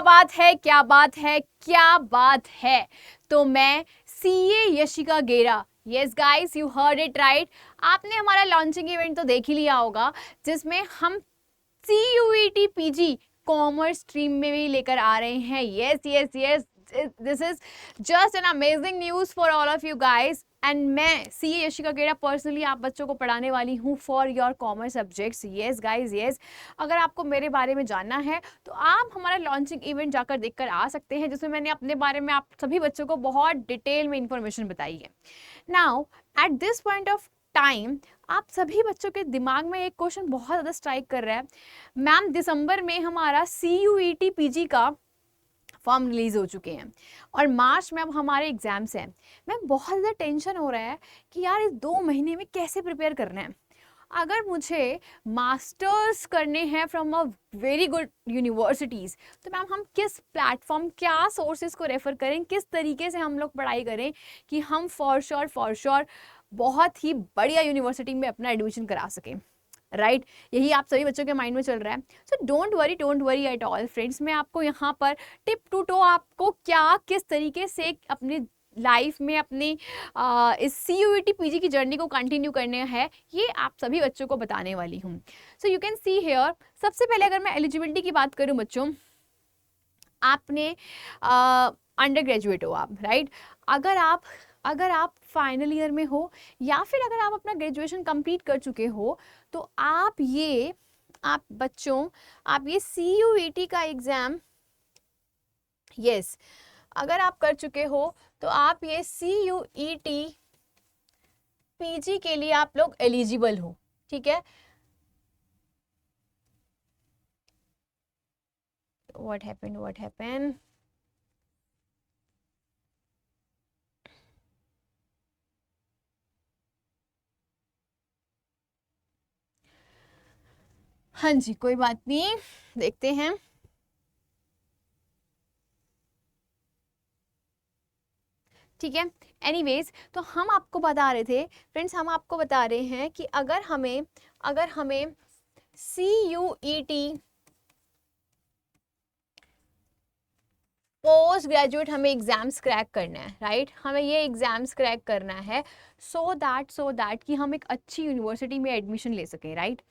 बात है, क्या बात है, क्या बात है। तो मैं सीए यशिका गेरा, yes guys you heard it right. आपने हमारा लॉन्चिंग इवेंट तो देख ही लिया होगा, जिसमें हम CUET PG कॉमर्स स्ट्रीम में भी लेकर आ रहे हैं। Yes yes yes, this is just an amazing news for all of you guys. And मैं सीए यशिका गेरा पर्सनली आप बच्चों को पढ़ाने वाली हूँ for your commerce subjects. Yes guys yes, अगर आपको मेरे बारे में जानना है तो आप हमारा लॉन्चिंग इवेंट जाकर देखकर आ सकते हैं, जिसमें मैंने अपने बारे में आप सभी बच्चों को बहुत डिटेल में इंफॉर्मेशन बताई है। Now at this point of time आप सभी बच्चों के दिमाग में एक क्वेश्चन बहुत ज़्यादा स्ट्राइक कर रहा है, मैम दिसंबर में हमारा CUET PG का फॉर्म रिलीज हो चुके हैं और मार्च में अब हमारे एग्जाम्स हैं। मैम बहुत ज़्यादा टेंशन हो रहा है कि यार इस 2 महीने में कैसे प्रिपेयर करना है। अगर मुझे मास्टर्स करने हैं from a very good universities, तो मैम हम किस प्लेटफॉर्म, क्या सोर्सेज को रेफ़र करें, किस तरीके से हम लोग पढ़ाई करें कि हम फॉर श्योर बहुत ही बढ़िया यूनिवर्सिटी में अपना एडमिशन करा सकें, राइट यही आप सभी बच्चों के माइंड में चल रहा है। So don't worry at all friends, मैं आपको यहाँ पर टिप टू टो आपको क्या किस तरीके से अपने लाइफ में अपनी इस CUET PG की जर्नी को कंटिन्यू करने हैं, ये आप सभी बच्चों को बताने वाली हूँ। So you can see here, सबसे पहले अगर मैं एलिजिबिलिटी की बात करूँ बच्चों, आपने अंडर ग्रेजुएट हो आप, राइट। अगर आप फाइनल ईयर में हो या फिर अगर आप अपना ग्रेजुएशन कंप्लीट कर चुके हो, तो आप ये CUET का एग्जाम, यस अगर आप कर चुके हो तो आप ये CUET PG के लिए आप लोग एलिजिबल हो, ठीक है। What happened? हाँ जी, कोई बात नहीं, देखते हैं। ठीक है, एनीवेज तो हम आपको बता रहे थे फ्रेंड्स, हम आपको बता रहे हैं कि अगर हमें CUET पोस्ट ग्रेजुएट हमें एग्जाम्स क्रैक करना है, राइट हमें ये एग्जाम्स क्रैक करना है सो दैट कि हम एक अच्छी यूनिवर्सिटी में एडमिशन ले सकें, राइट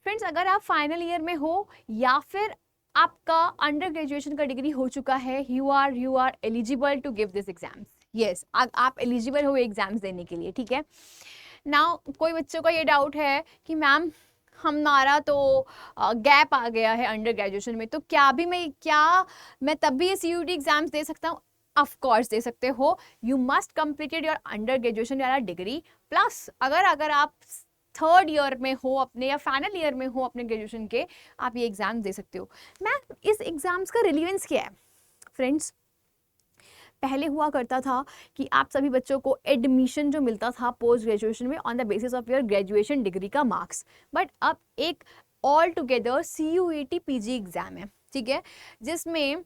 फ्रेंड्स। अगर आप फाइनल ईयर में हो या फिर आपका अंडर ग्रेजुएशन का डिग्री हो चुका है, you are eligible to give this exams. Yes, आप एलिजिबल हो एग्जाम्स देने के लिए, ठीक है। नाउ कोई बच्चों का ये डाउट है कि मैम हमारा तो गैप आ गया है अंडर ग्रेजुएशन में, तो क्या मैं तब भी ये CUET एग्जाम्स दे सकता हूँ? ऑफ कोर्स दे सकते हो। You must completed your under graduation या डिग्री, प्लस अगर आप थर्ड ईयर में हो अपने या फाइनल ईयर में हो अपने ग्रेजुएशन के, आप ये एग्जाम दे सकते हो। मैम इस एग्जाम्स का रिलीवेंस क्या है फ्रेंड्स? पहले हुआ करता था कि आप सभी बच्चों को एडमिशन जो मिलता था पोस्ट ग्रेजुएशन में on the basis of your graduation degree का मार्क्स, बट अब एक all together CUET PG exam है, ठीक है, जिसमें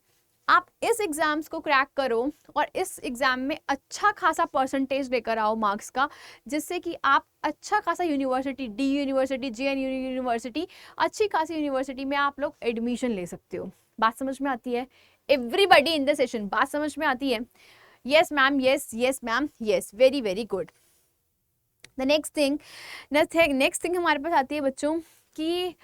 आप इस एग्जाम्स को क्रैक करो और इस एग्जाम में अच्छा खासा परसेंटेज लेकर आओ मार्क्स का, जिससे कि आप अच्छा खासा university, DU university, JNU university, अच्छी खासी यूनिवर्सिटी में आप लोग एडमिशन ले सकते हो। बात समझ में आती है? एवरीबडी इन द सेशन, बात समझ में आती है? Yes ma'am, yes ma'am, yes, very very good. The next thing हमारे पास आती है बच्चों कि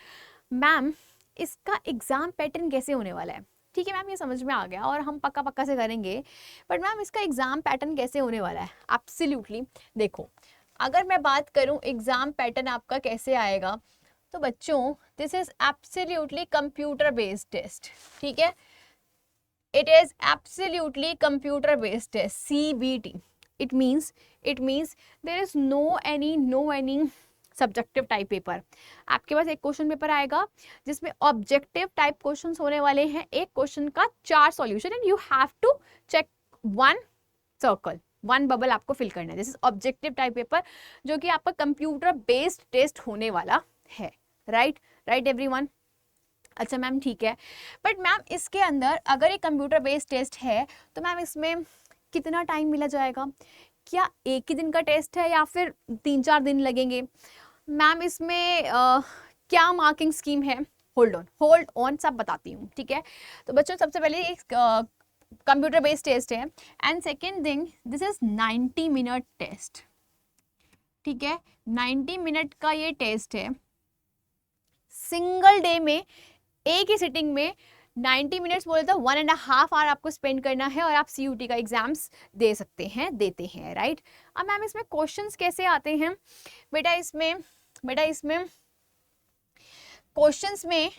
मैम इसका एग्जाम पैटर्न कैसे होने वाला है। ठीक है मैम, ये समझ में आ गया और हम पक्का से करेंगे, बट मैम इसका एग्जाम पैटर्न कैसे होने वाला है? एब्सोल्युटली, देखो अगर मैं बात करूं एग्जाम पैटर्न आपका कैसे आएगा, तो बच्चों this is absolutely computer based test, ठीक है। It is absolutely computer based test, CBT. It means there is no any subjective type paper. आपके पास एक क्वेश्चन पेपर आएगा जिसमें ऑब्जेक्टिव टाइप क्वेश्चंस होने वाले हैं, एक क्वेश्चन का 4 solution and you have to check 1 circle, 1 bubble आपको फिल करना है। This is objective type paper जो कि आपका कंप्यूटर बेस्ड टेस्ट होने वाला है, राइट एवरीवन। अच्छा मैम ठीक है, बट मैम इसके अंदर अगर एक कंप्यूटर बेस्ड टेस्ट है तो मैम इसमें कितना टाइम मिला जाएगा? क्या एक ही दिन का टेस्ट है या फिर 3-4 दिन लगेंगे? मैम इसमें क्या मार्किंग स्कीम है? होल्ड ऑन सब बताती हूँ, ठीक है। तो बच्चों सबसे पहले एक कंप्यूटर बेस्ड टेस्ट है, and second thing this is 90 minute test, ठीक है। 90 मिनट का ये टेस्ट है, सिंगल डे में एक ही सिटिंग में 90 मिनट्स बोले तो 1.5 आवर आपको स्पेंड करना है और आप CUT का एग्जाम्स दे सकते हैं, देते हैं, राइट। अब मैम इसमें क्वेश्चंस कैसे आते हैं बेटा, इसमें क्वेश्चंस में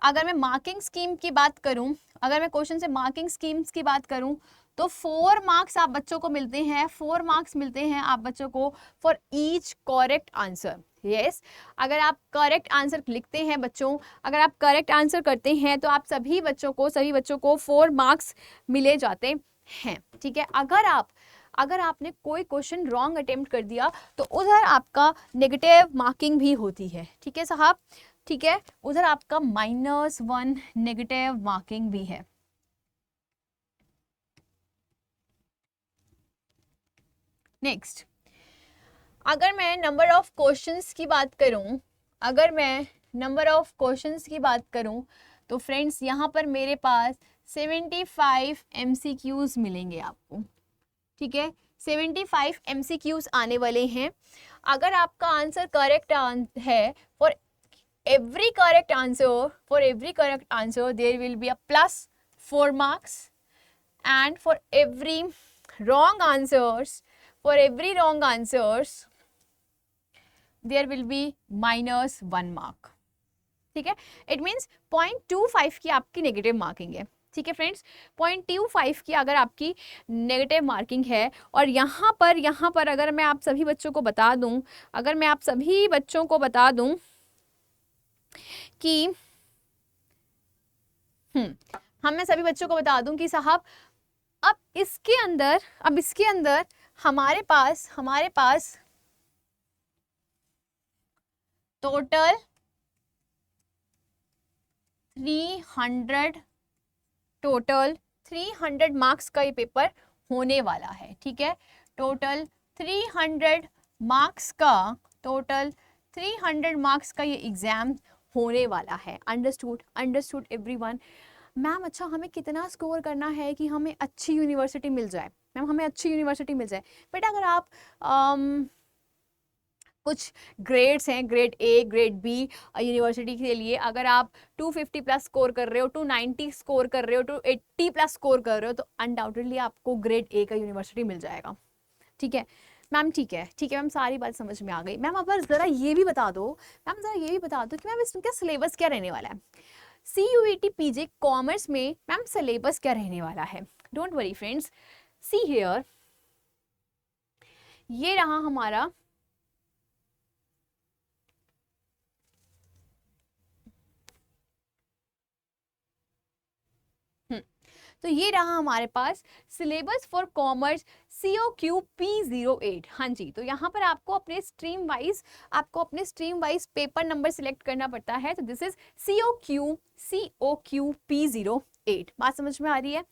अगर मैं मार्किंग स्कीम की बात करूं, अगर मैं क्वेश्चन से मार्किंग स्कीम्स की बात करूं तो 4 मार्क्स आप बच्चों को मिलते हैं, 4 मार्क्स मिलते हैं आप बच्चों को for each correct answer. Yes, अगर आप करेक्ट आंसर लिखते हैं बच्चों, अगर आप करेक्ट आंसर करते हैं तो आप सभी बच्चों को 4 मार्क्स मिले जाते हैं, ठीक है। अगर आपने कोई क्वेश्चन रॉन्ग अटेम्प्ट कर दिया तो उधर आपका नेगेटिव मार्किंग भी होती है, ठीक है साहब, ठीक है, उधर आपका -1 नेगेटिव मार्किंग भी है। नेक्स्ट, अगर मैं नंबर ऑफ क्वेश्चंस की बात करूं, तो फ्रेंड्स यहाँ पर मेरे पास 75 MCQs मिलेंगे आपको, ठीक है। 75 MCQs आने वाले हैं। अगर आपका आंसर करेक्ट है, for every correct answer there will be a +4 marks, and for every wrong answers there will be -1 mark, ठीक है। इट मीन्स 0.25 की आपकी नेगेटिव मार्किंग है, ठीक है फ्रेंड्स, 0.25 की अगर आपकी नेगेटिव मार्किंग है। और यहाँ पर अगर मैं आप सभी बच्चों को बता दूं कि मैं सभी बच्चों को बता दूं कि साहब अब इसके अंदर हमारे पास टोटल 300 मार्क्स का ये पेपर होने वाला है, ठीक है। टोटल 300 मार्क्स का ये एग्जाम होने वाला है। Understood everyone. मैम अच्छा हमें कितना स्कोर करना है कि हमें अच्छी यूनिवर्सिटी मिल जाए? मैम हमें अच्छी यूनिवर्सिटी मिल जाए, बेटा अगर आप कुछ ग्रेड्स हैं, grade A, grade B university के लिए अगर आप 250+ स्कोर कर रहे हो, 290 स्कोर कर रहे हो, 280+ स्कोर कर रहे हो, तो अनडाउटेडली आपको ग्रेड A का यूनिवर्सिटी मिल जाएगा, ठीक है मैम, ठीक है मैम, सारी बात समझ में आ गई। मैम अब ज़रा ये भी बता दो कि मैम इसका सिलेबस क्या रहने वाला है? CUET PG कॉमर्स में मैम सिलेबस क्या रहने वाला है? Don't worry friends, see here, ये रहा हमारा तो ये रहा हमारे पास syllabus for commerce COQ P08। हाँ जी, तो यहाँ पर आपको अपने stream wise paper number select करना पड़ता है। तो दिस इज COQ P08। बात समझ में आ रही है?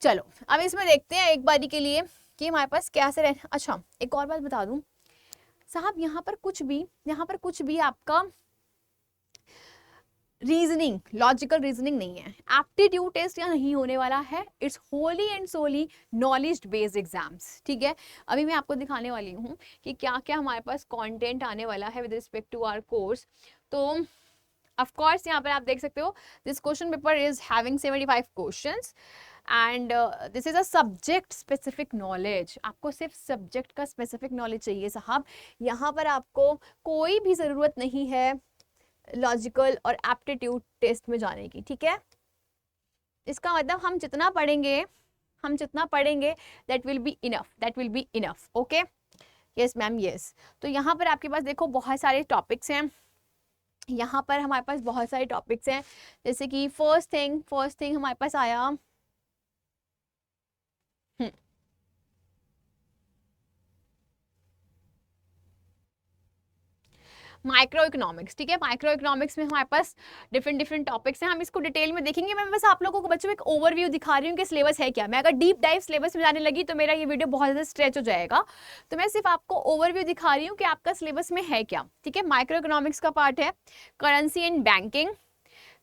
चलो अब इसमें देखते हैं एक बारी के लिए कि हमारे पास कैसे रहे। अच्छा एक और बात बता दूं साहब, यहाँ पर कुछ भी आपका रीजनिंग, लॉजिकल रीजनिंग नहीं है, एप्टीट्यूड टेस्ट यहाँ नहीं होने वाला है। It's wholly and solely knowledge based exams, ठीक है। अभी मैं आपको दिखाने वाली हूँ कि क्या क्या हमारे पास कंटेंट आने वाला है with respect to our course. तो ऑफ कोर्स यहाँ पर आप देख सकते हो this question paper is having 75 questions and this is a subject specific knowledge. आपको सिर्फ सब्जेक्ट का स्पेसिफिक नॉलेज चाहिए साहब, यहाँ पर आपको कोई भी ज़रूरत नहीं है लॉजिकल और एप्टीट्यूड टेस्ट में जाने की, ठीक है। इसका मतलब हम जितना पढ़ेंगे that will be enough, okay. Yes ma'am, yes. तो यहाँ पर आपके पास देखो बहुत सारे टॉपिक्स हैं, यहाँ पर हमारे पास बहुत सारे टॉपिक्स हैं, जैसे कि फर्स्ट थिंग हमारे पास आया माइक्रो इकोनॉमिक्स, ठीक है। माइक्रो इकोनॉमिक्स में हमारे पास डिफरेंट टॉपिक्स हैं, हम इसको डिटेल में देखेंगे। मैं बस आप लोगों को बच्चों एक ओवरव्यू दिखा रही हूँ कि सिलेबस है क्या। मैं अगर डीप डाइव सिलेबस में जाने लगी तो मेरा ये वीडियो बहुत ज़्यादा स्ट्रेच हो जाएगा, तो मैं सिर्फ आपको ओवरव्यू दिखा रही हूँ कि आपका सिलेबस में है क्या, ठीक है। माइक्रो इकोनॉमिक्स का पार्ट है करेंसी एंड बैंकिंग,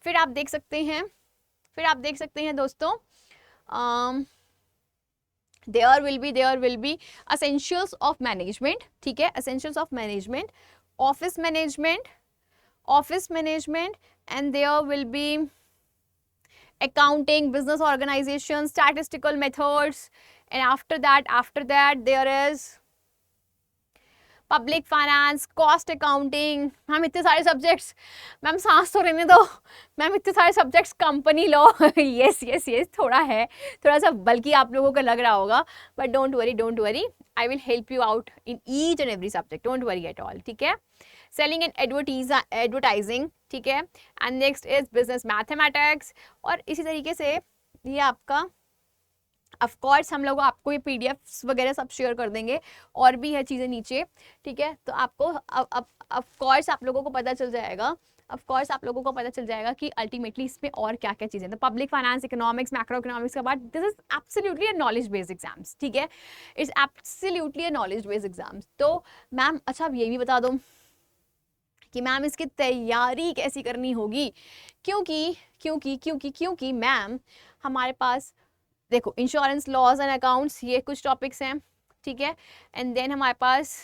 फिर आप देख सकते हैं दोस्तों, there will be essentials of management, ठीक है, essentials of management, office management, and there will be accounting, business organization, statistical methods, and after that there is public finance, cost accounting. Ma'am इतने सारे सब्जेक्ट्स, मैम सांस तो रहने दो ma'am, इतने सारे subjects, company law, yes yes yes, थोड़ा है, थोड़ा सा बल्कि आप लोगों को लग रहा होगा, but don't worry, I will help you out in each and every subject, don't worry at all, ठीक है। सेलिंग एंड एडवर्टाइजिंग, ठीक है, and next is business mathematics, और इसी तरीके से ये आपका ऑफ कोर्स हम लोग आपको ये पीडीएफ वगैरह सब शेयर कर देंगे, और भी है चीज़ें नीचे, ठीक है। तो आपको ऑफ कोर्स आप लोगों को पता चल जाएगा कि अल्टीमेटली इसमें और क्या क्या चीज़ें, तो public finance, economics, macro economics का बाद, this is absolutely a knowledge based exams, ठीक है, it's absolutely a knowledge based exams. तो मैम अच्छा अब ये भी बता दो कि मैम इसकी तैयारी कैसी करनी होगी, क्योंकि मैम हमारे पास देखो इंश्योरेंस, लॉज एंड अकाउंट्स, ये कुछ टॉपिक्स हैं, ठीक है, एंड देन हमारे पास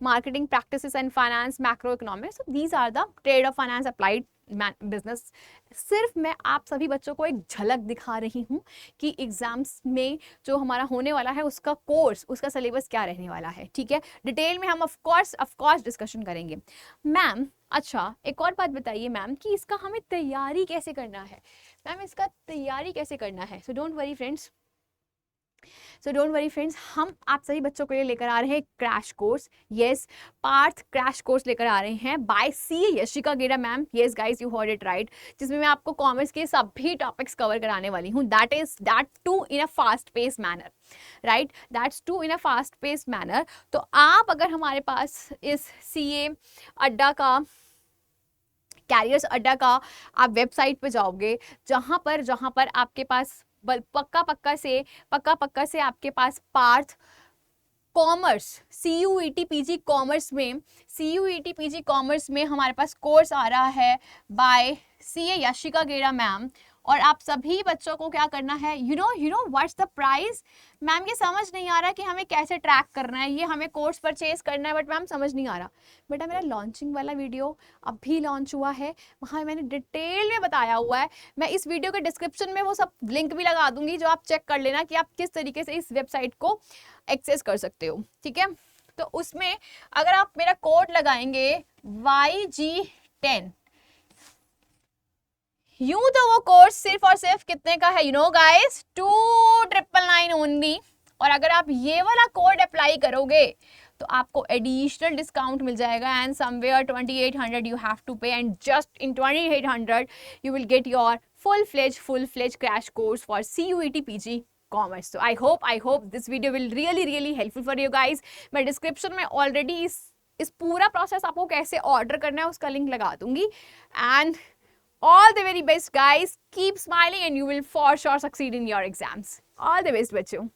marketing practices and finance, macro economics, these are the trade of finance applied business. सिर्फ मैं आप सभी बच्चों को एक झलक दिखा रही हूँ कि एग्जाम्स में जो हमारा होने वाला है उसका कोर्स, उसका सिलेबस क्या रहने वाला है, ठीक है। डिटेल में हम ऑफ कोर्स डिस्कशन करेंगे। मैम अच्छा एक और बात बताइए मैम कि इसका हमें तैयारी कैसे करना है, सो डोंट वरी फ्रेंड्स, हम आप सभी बच्चों के लिए लेकर आ रहे हैं crash course, yes, Parth crash course लेकर आ रहे हैं by C Yashika Gera ma'am, yes guys you heard it right, जिसमें मैं आपको कॉमर्स के सभी टॉपिक्स कवर कराने वाली हूँ, that too in a fast pace manner, right, that's too in a fast pace manner. तो आप अगर हमारे पास इस CA अड्डा का, कैरियर्स अड्डा का आप वेबसाइट पे जाओगे, जहाँ पर आपके पास पक्का से आपके पास Parth commerce, CUET PG commerce में हमारे पास कोर्स आ रहा है bye CA Yashika Gera ma'am, और आप सभी बच्चों को क्या करना है, you know what's the price. Ma'am ये समझ नहीं आ रहा कि हमें कैसे ट्रैक करना है, ये हमें कोर्स परचेज करना है, बट मैम समझ नहीं आ रहा। बेटा मेरा लॉन्चिंग वाला वीडियो अभी लॉन्च हुआ है, वहाँ मैंने डिटेल में बताया हुआ है, मैं इस वीडियो के डिस्क्रिप्शन में वो सब लिंक भी लगा दूंगी, जो आप चेक कर लेना कि आप किस तरीके से इस वेबसाइट को एक्सेस कर सकते हो, ठीक है। तो उसमें अगर आप मेरा कोड लगाएंगे YG10, यूं तो वो कोर्स सिर्फ और सिर्फ कितने का है, यू नो गाइस 2999 ओनली, और अगर आप ये वाला कोड अप्लाई करोगे तो आपको एडिशनल डिस्काउंट मिल जाएगा, and somewhere 2800 you have to pay, and just in 2800 you will get your full fledge crash course for CUET PG commerce. तो I hope this video will really helpful for you guys. मैं description में already इस पूरा process आपको कैसे order करना है उसका लिंक लगा दूंगी, and all the very best guys, keep smiling and you will for sure succeed in your exams. All the best बच्चों।